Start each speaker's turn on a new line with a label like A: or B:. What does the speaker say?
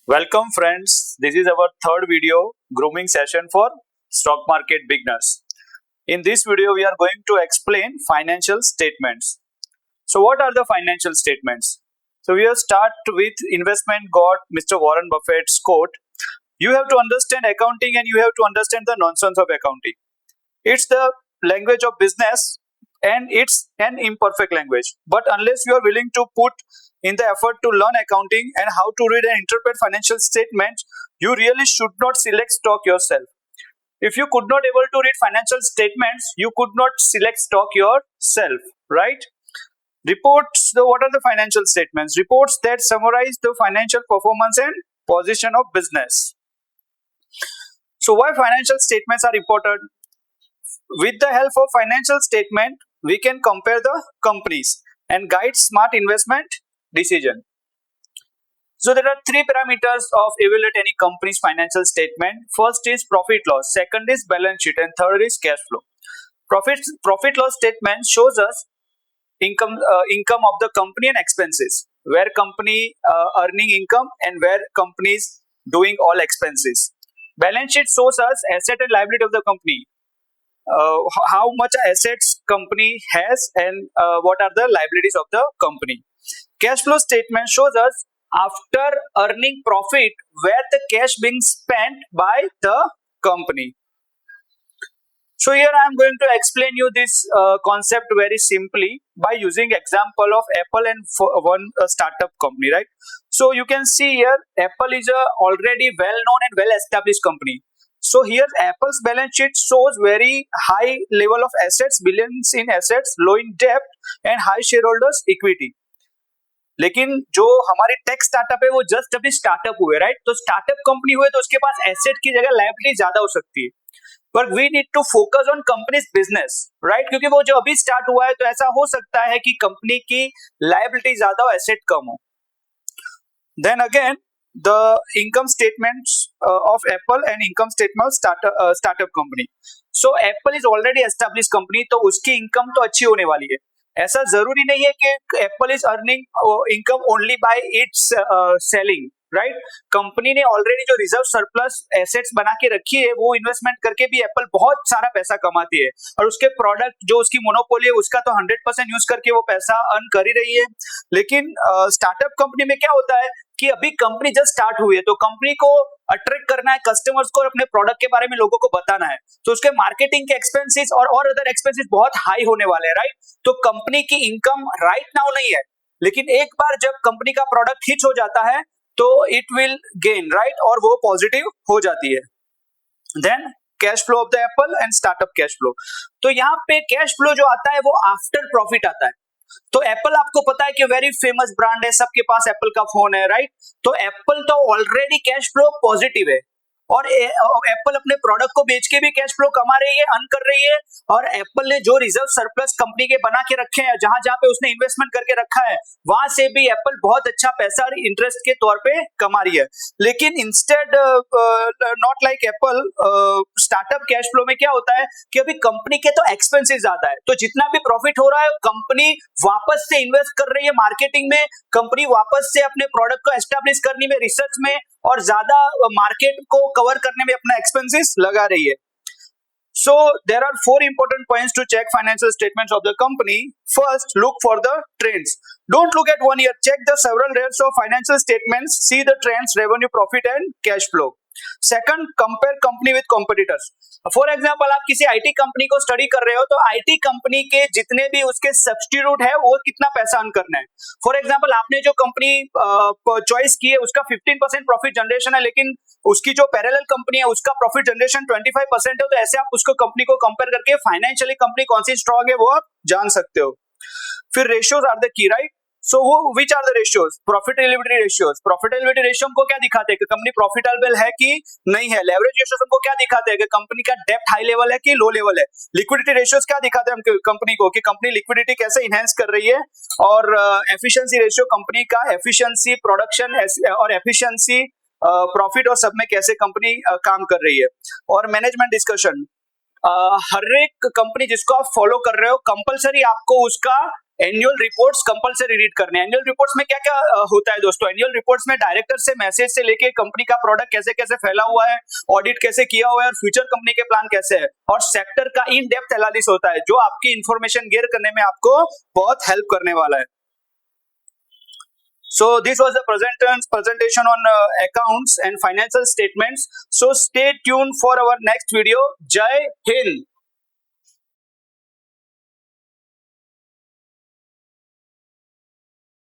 A: Welcome friends, this is our third video grooming session for stock market beginners. In this video we are going to explain financial statements. So what are the financial statements? So we will start with investment god Mr. Warren Buffett's quote. You have to understand accounting and you have to understand the nonsense of accounting. It's the language of business and it's an imperfect language. But unless you are willing to put in the effort to learn accounting and how to read and interpret financial statements, you really should not select stock yourself. If you could not able to read financial statements, you could not select stock yourself, right? Reports, what are the financial statements? Reports that summarize the financial performance and position of business. So why financial statements are important? With the help of financial statement, we can compare the companies and guide smart investment decision. So there are three parameters of evaluate any company's financial statement. First is profit loss, second is balance sheet, and third is cash flow. Profit loss statement shows us income of the company and expenses, where company earning income and where company is doing all expenses. Balance sheet shows us asset and liability of the company. How much assets company has and what are the liabilities of the company. Cash flow statement shows us after earning profit where the cash being spent by the company. So here I am going to explain you this concept very simply by using example of Apple and one startup company, right? So you can see here Apple is a already well known and well established company. So here Apple's balance sheet shows very high level of assets, billions in assets, low in debt and high shareholders equity. लेकिन जो हमारे tech startup है वो just अभी startup हुए, right? तो startup company हुए तो उसके पास एसेट की जगह लायबिलिटी ज्यादा हो सकती है, but we need to focus on companies business, right? क्योंकि वो जो अभी स्टार्ट हुआ है तो ऐसा हो सकता है कि कंपनी की लायबिलिटी ज्यादा हो, एसेट कम हो. Then again the income statements of Apple and income statement startup company. So Apple is already established company, तो उसकी इनकम तो अच्छी होने वाली है. ऐसा जरूरी नहीं है कि Apple is earning income only by its selling, right? Company ने ऑलरेडी जो रिजर्व सरप्लस एसेट्स बना के रखी है वो इन्वेस्टमेंट करके भी एप्पल बहुत सारा पैसा कमाती है, और उसके प्रोडक्ट जो उसकी मोनोपोली है उसका तो 100% यूज करके वो पैसा अर्न कर ही रही है. लेकिन स्टार्टअप कंपनी में क्या होता है कि अभी कंपनी जस्ट स्टार्ट हुई है, तो कंपनी को अट्रैक्ट करना है कस्टमर्स को और अपने प्रोडक्ट के बारे में लोगों को बताना है, तो उसके मार्केटिंग के एक्सपेंसेस और अदर एक्सपेंसेस बहुत हाई होने वाले हैं, राइट? तो कंपनी की इनकम राइट नाउ नहीं है, लेकिन एक बार जब कंपनी का प्रोडक्ट हिट हो जाता है तो इट विल गेन, राइट? और वो पॉजिटिव हो जाती है. Then cash flow of the Apple and startup cash flow. तो यहाँ पे कैश फ्लो जो आता है वो आफ्टर प्रॉफिट आता है. तो एप्पल आपको पता है कि वेरी फेमस ब्रांड है, सबके पास एप्पल का फोन है, राइट? तो एप्पल तो ऑलरेडी कैश फ्लो पॉजिटिव है, और एप्पल अपने प्रोडक्ट को बेच के भी कैश फ्लो कमा रही है, अर्न कर रही है, और एप्पल ने जो रिजर्व सरप्लस कंपनी के बना के रखे हैं, जहां जहां पे उसने इन्वेस्टमेंट करके रखा है, वहां से भी एप्पल बहुत अच्छा पैसा और इंटरेस्ट के तौर पे कमा रही है. लेकिन instead not like Apple, startup cash flow में क्या होता है कि अभी कंपनी के तो एक्सपेंसेस ज्यादा है, तो जितना भी प्रॉफिट हो रहा है कंपनी वापस से इन्वेस्ट कर रही है मार्केटिंग में, कंपनी वापस से अपने प्रोडक्ट को एस्टेब्लिश करने में, रिसर्च में, और ज्यादा मार्केट को कवर करने में अपना एक्सपेंसेस लगा रही है. So there are four important points to check financial statements of the company. First, look for the trends. Don't look at 1 year. Check the several years of financial statements. See the trends, revenue, profit, and cash flow. Second, compare company with competitors. For example आप किसी IT company को study कर रहे हो तो IT company के जितने भी उसके सब्स्टिट्यूट है वो कितना पैसा अर्न करना है. फॉर एग्जाम्पल आपने जो कंपनी चॉइस की है उसका 15% प्रॉफिट जनरेशन है, लेकिन उसकी जो पैरेलल कंपनी है उसका प्रॉफिट जनरेशन 25% है, तो ऐसे आप उसको कंपनी को कंपेयर करके फाइनेंशियली कंपनी कौन सी स्ट्रॉन्ग है वो आप जान सकते हो. फिर ratios are the key, right? So which are the ratios? Profitability ratios. Profitability ratio हमको क्या दिखाते हैं कि कंपनी प्रॉफिटेबल है कि नहीं है. लेवरेज रेशियोज हमको क्या दिखाते हैं कि कंपनी का डेब्ट हाई लेवल है कि लो लेवल है. लिक्विडिटी रेशियोज क्या दिखाते हैं हम कंपनी को कि कंपनी लिक्विडिटी कैसे इनहेंस कर रही है. और एफिशिएंसी रेशियो कंपनी का एफिशिएंसी प्रोडक्शन और एफिशिएंसी प्रॉफिट और सब में कैसे कंपनी काम कर रही है. और मैनेजमेंट डिस्कशन, हर एक कंपनी जिसको आप फॉलो कर रहे हो कंपलसरी आपको उसका एनुअल रिपोर्ट्स कंपलसरी रीड करने। एनुअल रिपोर्ट्स में क्या क्या होता है दोस्तों? एनुअल रिपोर्ट्स में डायरेक्टर से मैसेज से लेके कंपनी का प्रोडक्ट कैसे कैसे फैला हुआ है, ऑडिट कैसे किया हुआ है और फ्यूचर कंपनी के प्लान कैसे है, और सेक्टर का इन डेप्थ एनालिसिस होता है जो आपकी इंफॉर्मेशन गेयर करने में आपको बहुत हेल्प करने वाला है। So this was the presentation on accounts and financial statements. So stay tuned for our next video. Jai Hind.